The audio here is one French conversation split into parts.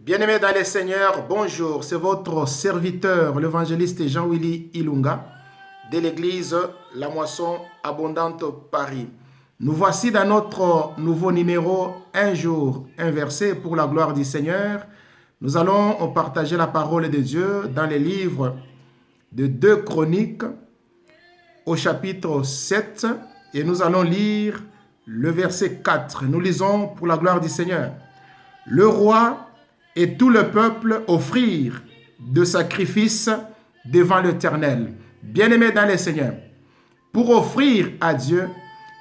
Bien-aimés dans les Seigneurs, bonjour, c'est votre serviteur, l'évangéliste Jean-Willy Ilunga, de l'église La Moisson Abondante Paris. Nous voici dans notre nouveau numéro, un jour, un verset pour la gloire du Seigneur. Nous allons partager la parole de Dieu dans les livres de 2 Chroniques au chapitre 7 et nous allons lire le verset 4. Nous lisons pour la gloire du Seigneur. Le roi et tout le peuple offrirent de sacrifices devant l'Éternel. Bien-aimés dans le Seigneur, pour offrir à Dieu,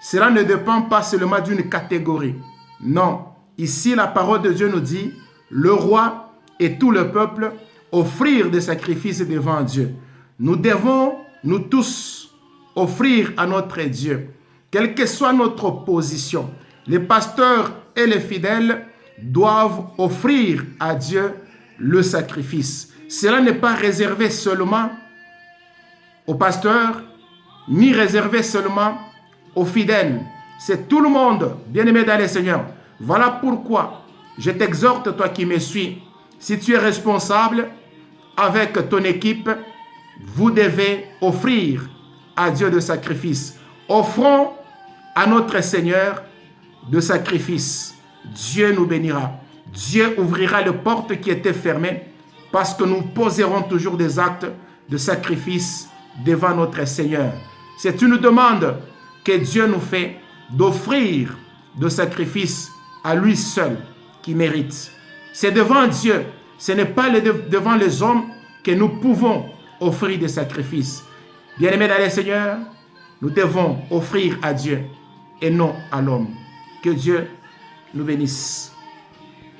cela ne dépend pas seulement d'une catégorie. Non, ici la parole de Dieu nous dit, le roi et tout le peuple offrirent des sacrifices devant Dieu. Nous devons, nous tous, offrir à notre Dieu, quelle que soit notre position. Les pasteurs et les fidèles doivent offrir à Dieu le sacrifice. Cela n'est pas réservé seulement aux pasteurs, ni réservé seulement aux fidèles. C'est tout le monde, bien-aimé dans le Seigneur. Voilà pourquoi je t'exhorte, toi qui me suis, si tu es responsable avec ton équipe, vous devez offrir à Dieu de sacrifice. Offrons à notre Seigneur de sacrifice. Dieu nous bénira. Dieu ouvrira les portes qui étaient fermées parce que nous poserons toujours des actes de sacrifice devant notre Seigneur. C'est une demande que Dieu nous fait d'offrir de sacrifice à lui seul qui mérite. C'est devant Dieu, ce n'est pas devant les hommes que nous pouvons offrir des sacrifices. Bien-aimés dans le Seigneur, nous devons offrir à Dieu et non à l'homme. Que Dieu nous bénisse.